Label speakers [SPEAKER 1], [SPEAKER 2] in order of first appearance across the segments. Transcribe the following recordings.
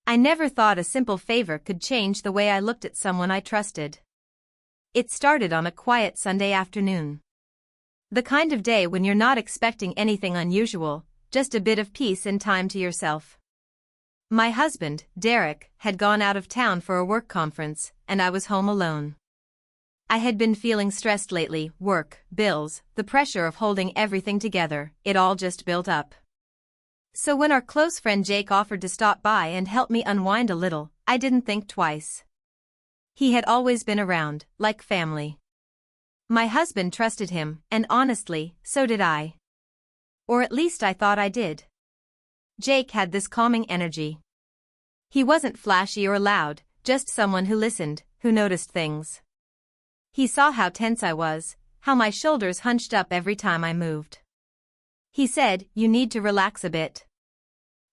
[SPEAKER 1] I never thought a simple favor could change the way I looked at someone I trusted. It started on a quiet Sunday afternoon. The kind of day when you're not expecting anything unusual, just a bit of peace and time to yourself. My husband, Derek, had gone out of town for a work conference, and I was home alone. I had been feeling stressed lately, work, bills, the pressure of holding everything together, it all just built up. So when our close friend Jake offered to stop by and help me unwind a little, I didn't think twice. He had always been around, like family. My husband trusted him, and honestly, so did I. Or at least I thought I did. Jake had this calming energy. He wasn't flashy or loud, just someone who listened, who noticed things. He saw how tense I was, how my shoulders hunched up every time I moved. He said, "You need to relax a bit.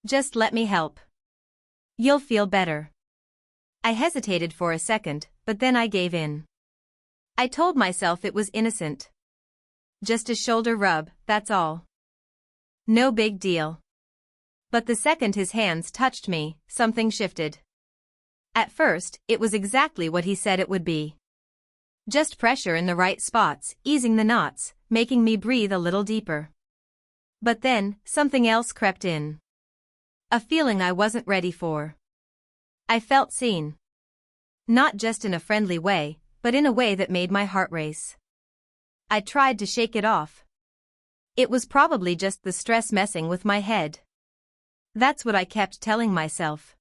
[SPEAKER 1] Just let me help. You'll feel better." I hesitated for a second, but then I gave in. I told myself it was innocent. Just a shoulder rub, that's all. No big deal. But the second his hands touched me, something shifted. At first, it was exactly what he said it would be. Just pressure in the right spots, easing the knots, making me breathe a little deeper. But then, something else crept in. A feeling I wasn't ready for. I felt seen. Not just in a friendly way, but in a way that made my heart race. I tried to shake it off. It was probably just the stress messing with my head. That's what I kept telling myself.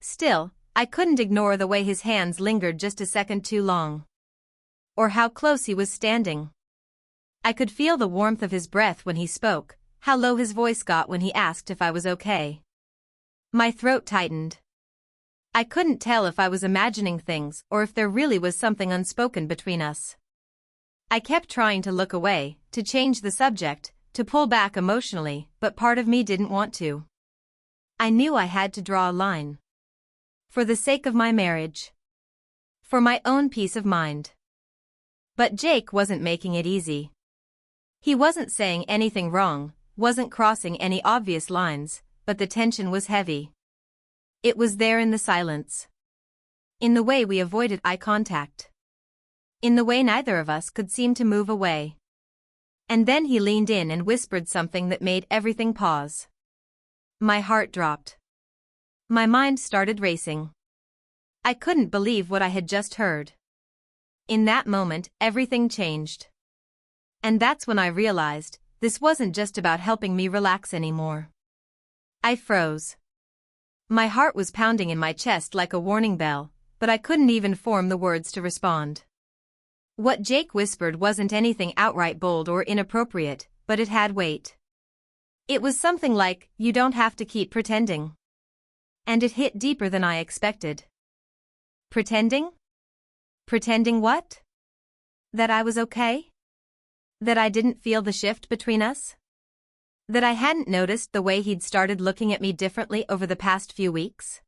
[SPEAKER 1] Still, I couldn't ignore the way his hands lingered just a second too long. Or how close he was standing. I could feel the warmth of his breath when he spoke, how low his voice got when he asked if I was okay. My throat tightened. I couldn't tell if I was imagining things or if there really was something unspoken between us. I kept trying to look away, to change the subject, to pull back emotionally, but part of me didn't want to. I knew I had to draw a line. For the sake of my marriage. For my own peace of mind. But Jake wasn't making it easy. He wasn't saying anything wrong, wasn't crossing any obvious lines, but the tension was heavy. It was there in the silence. In the way we avoided eye contact. In the way neither of us could seem to move away. And then he leaned in and whispered something that made everything pause. My heart dropped. My mind started racing. I couldn't believe what I had just heard. In that moment, everything changed. And that's when I realized, this wasn't just about helping me relax anymore. I froze. My heart was pounding in my chest like a warning bell, but I couldn't even form the words to respond. What Jake whispered wasn't anything outright bold or inappropriate, but it had weight. It was something like, "You don't have to keep pretending." And it hit deeper than I expected. Pretending? Pretending what? That I was okay? That I didn't feel the shift between us? That I hadn't noticed the way he'd started looking at me differently over the past few weeks?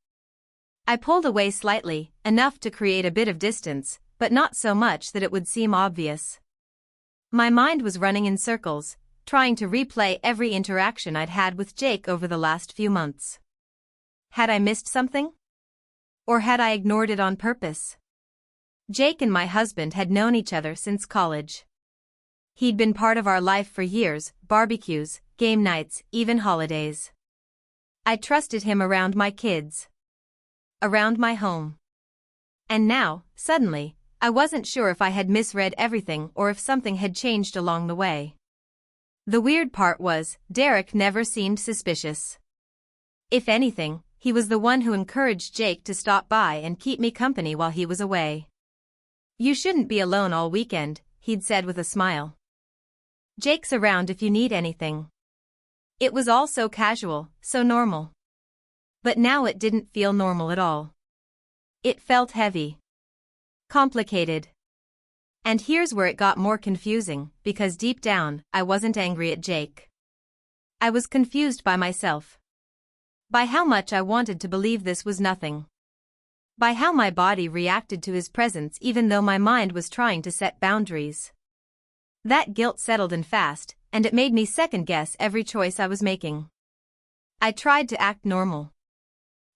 [SPEAKER 1] I pulled away slightly, enough to create a bit of distance, but not so much that it would seem obvious. My mind was running in circles, trying to replay every interaction I'd had with Jake over the last few months. Had I missed something? Or had I ignored it on purpose? Jake and my husband had known each other since college. He'd been part of our life for years, barbecues, game nights, even holidays. I trusted him around my kids. Around my home. And now, suddenly, I wasn't sure if I had misread everything or if something had changed along the way. The weird part was, Derek never seemed suspicious. If anything, he was the one who encouraged Jake to stop by and keep me company while he was away. "You shouldn't be alone all weekend," he'd said with a smile. "Jake's around if you need anything." It was all so casual, so normal. But now it didn't feel normal at all. It felt heavy. Complicated. And here's where it got more confusing, because deep down, I wasn't angry at Jake. I was confused by myself. By how much I wanted to believe this was nothing. By how my body reacted to his presence even though my mind was trying to set boundaries. That guilt settled in fast, and it made me second-guess every choice I was making. I tried to act normal.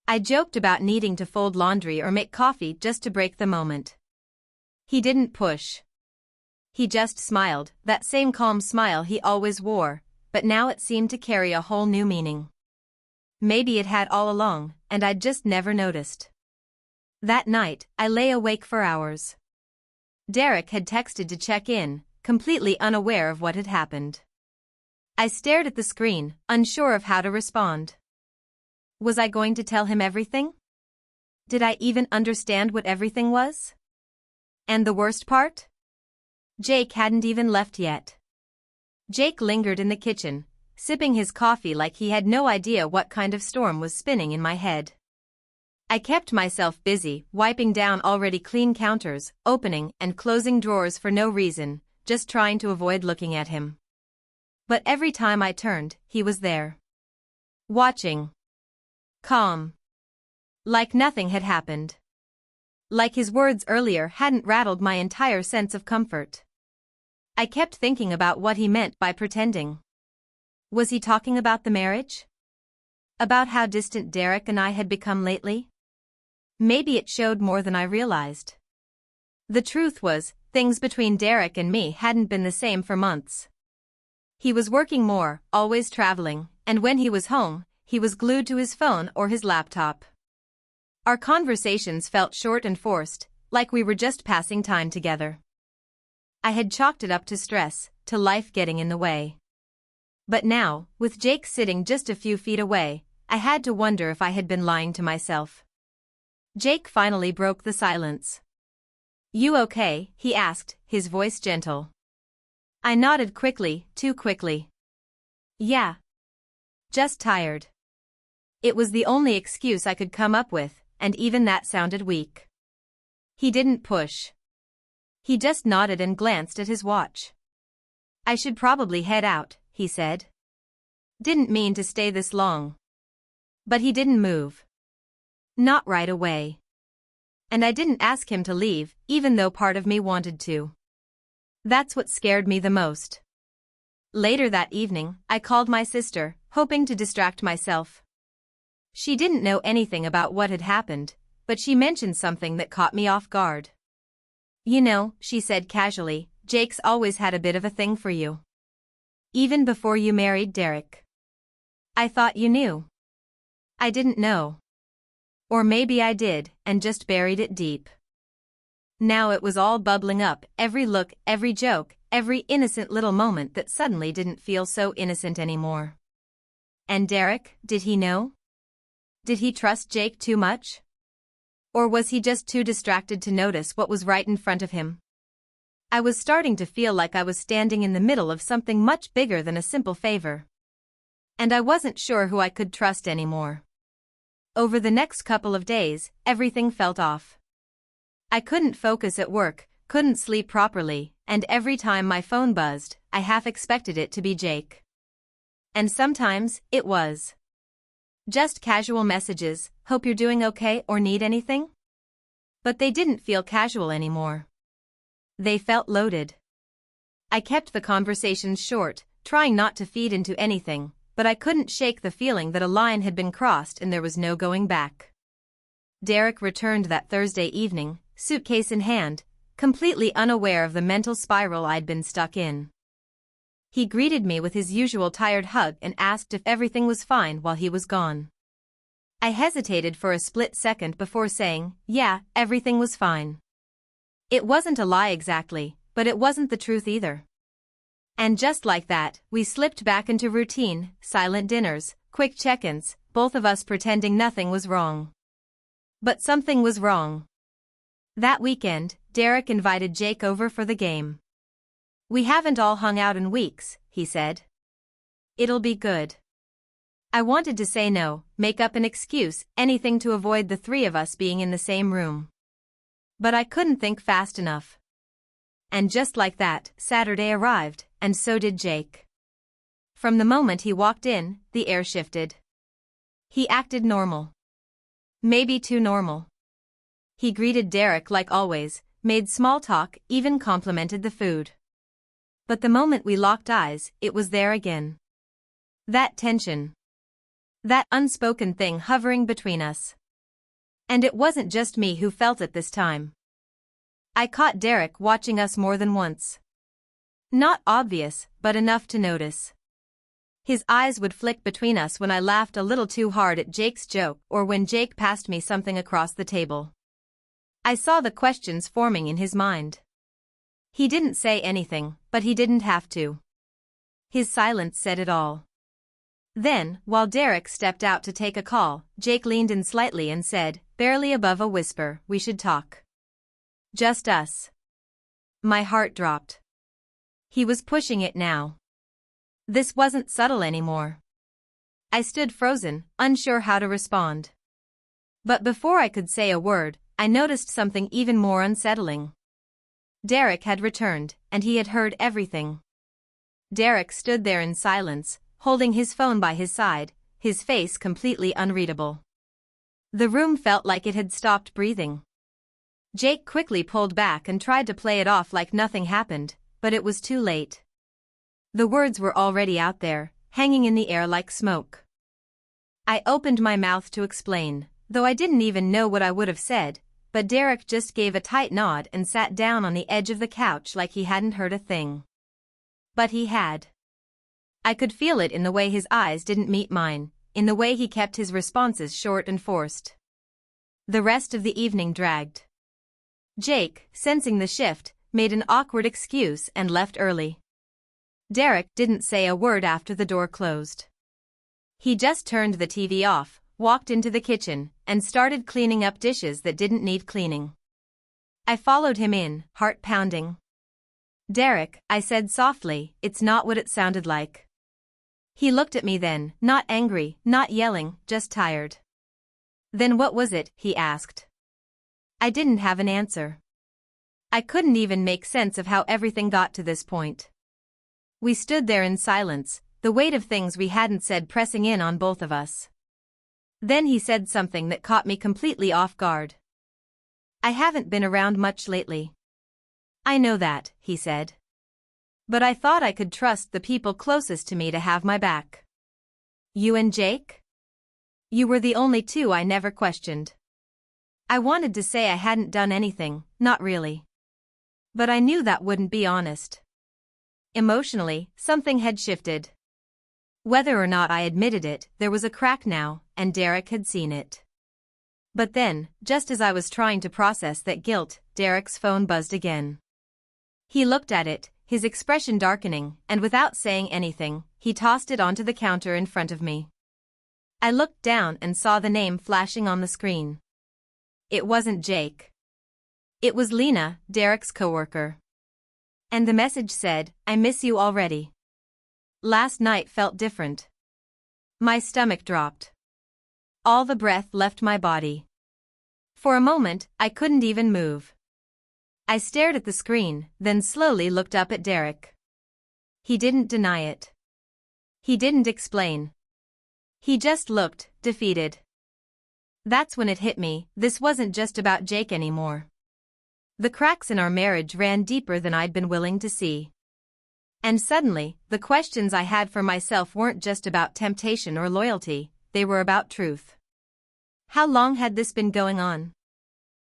[SPEAKER 1] I joked about needing to fold laundry or make coffee just to break the moment. He didn't push. He just smiled, that same calm smile he always wore, but now it seemed to carry a whole new meaning. Maybe it had all along, and I'd just never noticed. That night, I lay awake for hours. Derek had texted to check in, completely unaware of what had happened. I stared at the screen, unsure of how to respond. Was I going to tell him everything? Did I even understand what everything was? And the worst part? Jake hadn't even left yet. Jake lingered in the kitchen, sipping his coffee like he had no idea what kind of storm was spinning in my head. I kept myself busy, wiping down already clean counters, opening and closing drawers for no reason, just trying to avoid looking at him. But every time I turned, he was there. Watching. Calm. Like nothing had happened. Like his words earlier hadn't rattled my entire sense of comfort. I kept thinking about what he meant by pretending. Was he talking about the marriage? About how distant Derek and I had become lately? Maybe it showed more than I realized. The truth was, things between Derek and me hadn't been the same for months. He was working more, always traveling, and when he was home, he was glued to his phone or his laptop. Our conversations felt short and forced, like we were just passing time together. I had chalked it up to stress, to life getting in the way. But now, with Jake sitting just a few feet away, I had to wonder if I had been lying to myself. Jake finally broke the silence. "You okay?" he asked, his voice gentle. I nodded quickly, too quickly. "Yeah. Just tired." It was the only excuse I could come up with, and even that sounded weak. He didn't push. He just nodded and glanced at his watch. "I should probably head out," he said. "Didn't mean to stay this long." But he didn't move. Not right away. And I didn't ask him to leave, even though part of me wanted to. That's what scared me the most. Later that evening, I called my sister, hoping to distract myself. She didn't know anything about what had happened, but she mentioned something that caught me off guard. "You know," she said casually, "Jake's always had a bit of a thing for you. Even before you married Derek." "I thought you knew." "I didn't know. Or maybe I did, and just buried it deep." Now it was all bubbling up, every look, every joke, every innocent little moment that suddenly didn't feel so innocent anymore. And Derek, did he know? Did he trust Jake too much? Or was he just too distracted to notice what was right in front of him? I was starting to feel like I was standing in the middle of something much bigger than a simple favor. And I wasn't sure who I could trust anymore. Over the next couple of days, everything felt off. I couldn't focus at work, couldn't sleep properly, and every time my phone buzzed, I half expected it to be Jake. And sometimes, it was. Just casual messages, "Hope you're doing okay or need anything?" But they didn't feel casual anymore. They felt loaded. I kept the conversations short, trying not to feed into anything, but I couldn't shake the feeling that a line had been crossed and there was no going back. Derek returned that Thursday evening, suitcase in hand, completely unaware of the mental spiral I'd been stuck in. He greeted me with his usual tired hug and asked if everything was fine while he was gone. I hesitated for a split second before saying, "Yeah, everything was fine." It wasn't a lie exactly, but it wasn't the truth either. And just like that, we slipped back into routine, silent dinners, quick check-ins, both of us pretending nothing was wrong. But something was wrong. That weekend, Derek invited Jake over for the game. "We haven't all hung out in weeks," he said. "It'll be good." I wanted to say no, make up an excuse, anything to avoid the three of us being in the same room. But I couldn't think fast enough. And just like that, Saturday arrived, and so did Jake. From the moment he walked in, the air shifted. He acted normal. Maybe too normal. He greeted Derek like always, made small talk, even complimented the food. But the moment we locked eyes, it was there again. That tension. That unspoken thing hovering between us. And it wasn't just me who felt it this time. I caught Derek watching us more than once. Not obvious, but enough to notice. His eyes would flick between us when I laughed a little too hard at Jake's joke or when Jake passed me something across the table. I saw the questions forming in his mind. He didn't say anything, but he didn't have to. His silence said it all. Then, while Derek stepped out to take a call, Jake leaned in slightly and said, barely above a whisper, "We should talk." Just us. My heart dropped. He was pushing it now. This wasn't subtle anymore. I stood frozen, unsure how to respond. But before I could say a word, I noticed something even more unsettling. Derek had returned, and he had heard everything. Derek stood there in silence, holding his phone by his side, his face completely unreadable. The room felt like it had stopped breathing. Jake quickly pulled back and tried to play it off like nothing happened, but it was too late. The words were already out there, hanging in the air like smoke. I opened my mouth to explain, though I didn't even know what I would have said, but Derek just gave a tight nod and sat down on the edge of the couch like he hadn't heard a thing. But he had. I could feel it in the way his eyes didn't meet mine, in the way he kept his responses short and forced. The rest of the evening dragged. Jake, sensing the shift, made an awkward excuse and left early. Derek didn't say a word after the door closed. He just turned the TV off, walked into the kitchen, and started cleaning up dishes that didn't need cleaning. I followed him in, heart pounding. "Derek," I said softly, "it's not what it sounded like." He looked at me then, not angry, not yelling, just tired. "Then what was it?" he asked. I didn't have an answer. I couldn't even make sense of how everything got to this point. We stood there in silence, the weight of things we hadn't said pressing in on both of us. Then he said something that caught me completely off guard. "I haven't been around much lately." "I know that," he said. "But I thought I could trust the people closest to me to have my back." "You and Jake?" "You were the only two I never questioned." I wanted to say I hadn't done anything, not really. But I knew that wouldn't be honest. Emotionally, something had shifted. Whether or not I admitted it, there was a crack now, and Derek had seen it. But then, just as I was trying to process that guilt, Derek's phone buzzed again. He looked at it, his expression darkening, and without saying anything, he tossed it onto the counter in front of me. I looked down and saw the name flashing on the screen. It wasn't Jake. It was Lena, Derek's coworker. And the message said, "I miss you already." Last night felt different. My stomach dropped. All the breath left my body. For a moment, I couldn't even move. I stared at the screen, then slowly looked up at Derek. He didn't deny it. He didn't explain. He just looked, defeated. That's when it hit me, this wasn't just about Jake anymore. The cracks in our marriage ran deeper than I'd been willing to see. And suddenly, the questions I had for myself weren't just about temptation or loyalty, they were about truth. How long had this been going on?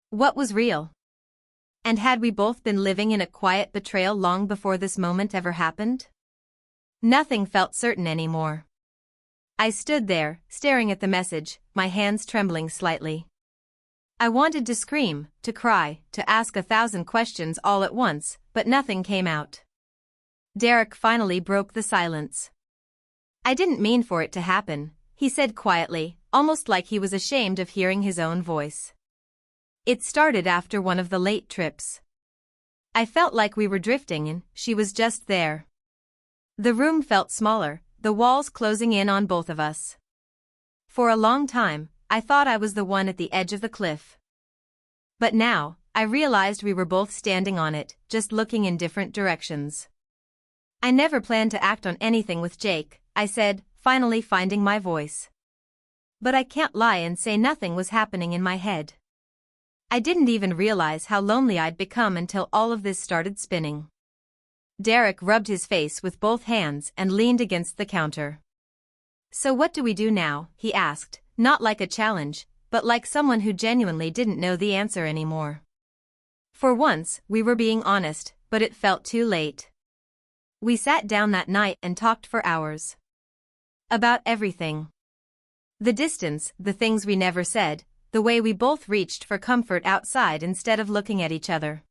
[SPEAKER 1] What was real? And had we both been living in a quiet betrayal long before this moment ever happened? Nothing felt certain anymore. I stood there, staring at the message, my hands trembling slightly. I wanted to scream, to cry, to ask 1,000 questions all at once, but nothing came out. Derek finally broke the silence. "I didn't mean for it to happen," he said quietly, almost like he was ashamed of hearing his own voice. "It started after one of the late trips. I felt like we were drifting and she was just there. The room felt smaller, the walls closing in on both of us. For a long time, I thought I was the one at the edge of the cliff. But now, I realized we were both standing on it, just looking in different directions. I never planned to act on anything with Jake," I said, finally finding my voice. "But I can't lie and say nothing was happening in my head. I didn't even realize how lonely I'd become until all of this started spinning." Derek rubbed his face with both hands and leaned against the counter. "So what do we do now?" he asked, not like a challenge, but like someone who genuinely didn't know the answer anymore. For once, we were being honest, but it felt too late. We sat down that night and talked for hours. About everything. The distance, the things we never said, the way we both reached for comfort outside instead of looking at each other.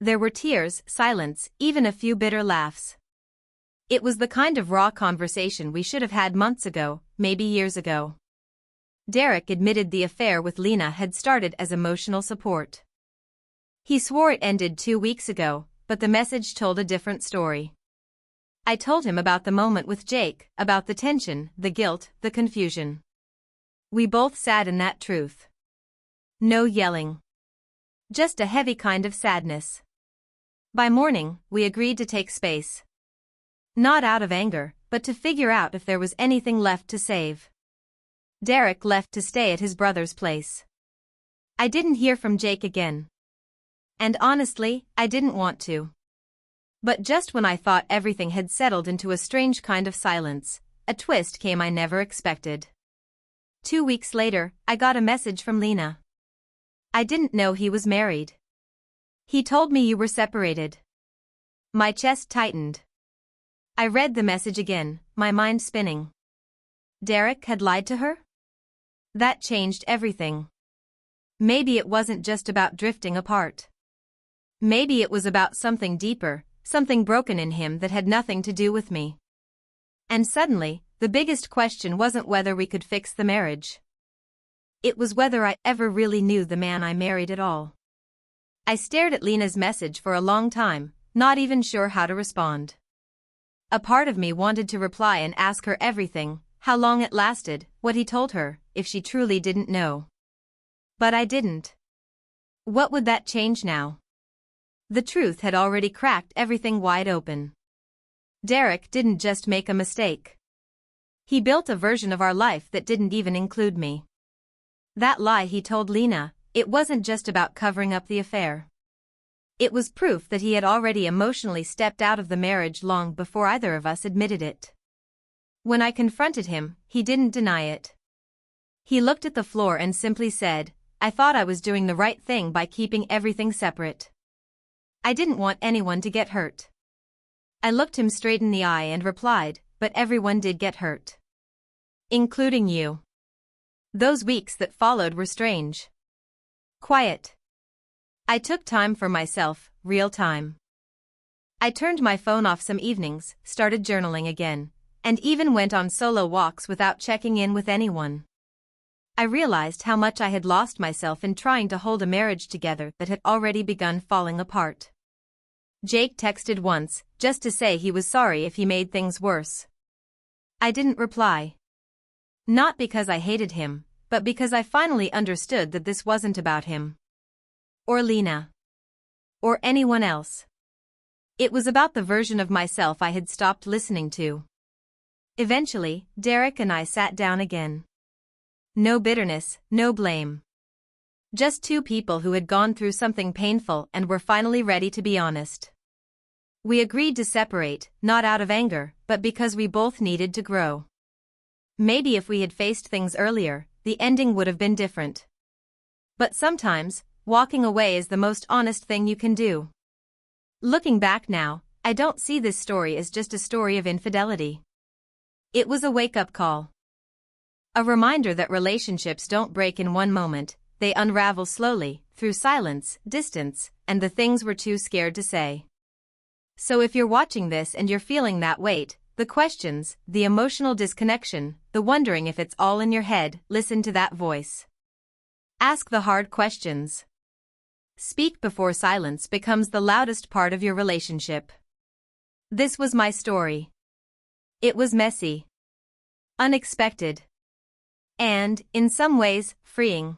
[SPEAKER 1] There were tears, silence, even a few bitter laughs. It was the kind of raw conversation we should have had months ago, maybe years ago. Derek admitted the affair with Lena had started as emotional support. He swore it ended 2 weeks ago, but the message told a different story. I told him about the moment with Jake, about the tension, the guilt, the confusion. We both sat in that truth. No yelling. Just a heavy kind of sadness. By morning, we agreed to take space. Not out of anger, but to figure out if there was anything left to save. Derek left to stay at his brother's place. I didn't hear from Jake again. And honestly, I didn't want to. But just when I thought everything had settled into a strange kind of silence, a twist came I never expected. 2 weeks later, I got a message from Lena. I didn't know he was married. He told me you were separated. My chest tightened. I read the message again, my mind spinning. Derek had lied to her? That changed everything. Maybe it wasn't just about drifting apart. Maybe it was about something deeper, something broken in him that had nothing to do with me. And suddenly, the biggest question wasn't whether we could fix the marriage. It was whether I ever really knew the man I married at all. I stared at Lena's message for a long time, not even sure how to respond. A part of me wanted to reply and ask her everything, how long it lasted, what he told her, if she truly didn't know. But I didn't. What would that change now? The truth had already cracked everything wide open. Derek didn't just make a mistake. He built a version of our life that didn't even include me. That lie he told Lena, it wasn't just about covering up the affair. It was proof that he had already emotionally stepped out of the marriage long before either of us admitted it. When I confronted him, he didn't deny it. He looked at the floor and simply said, I thought I was doing the right thing by keeping everything separate. I didn't want anyone to get hurt. I looked him straight in the eye and replied, but everyone did get hurt. Including you. Those weeks that followed were strange. Quiet. I took time for myself, real time. I turned my phone off some evenings, started journaling again, and even went on solo walks without checking in with anyone. I realized how much I had lost myself in trying to hold a marriage together that had already begun falling apart. Jake texted once, just to say he was sorry if he made things worse. I didn't reply. Not because I hated him, but because I finally understood that this wasn't about him. Or Lena. Or anyone else. It was about the version of myself I had stopped listening to. Eventually, Derek and I sat down again. No bitterness, no blame. Just two people who had gone through something painful and were finally ready to be honest. We agreed to separate, not out of anger, but because we both needed to grow. Maybe if we had faced things earlier, the ending would have been different. But sometimes, walking away is the most honest thing you can do. Looking back now, I don't see this story as just a story of infidelity. It was a wake-up call. A reminder that relationships don't break in one moment, they unravel slowly, through silence, distance, and the things we're too scared to say. So if you're watching this and you're feeling that weight, the questions, the emotional disconnection, the wondering if it's all in your head, listen to that voice. Ask the hard questions. Speak before silence becomes the loudest part of your relationship. This was my story. It was messy. Unexpected. And, in some ways, freeing.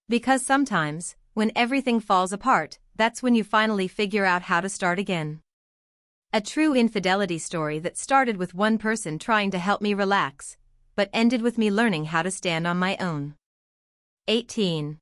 [SPEAKER 1] Because sometimes, when everything falls apart, that's when you finally figure out how to start again. A true infidelity story that started with one person trying to help me relax, but ended with me learning how to stand on my own. 18.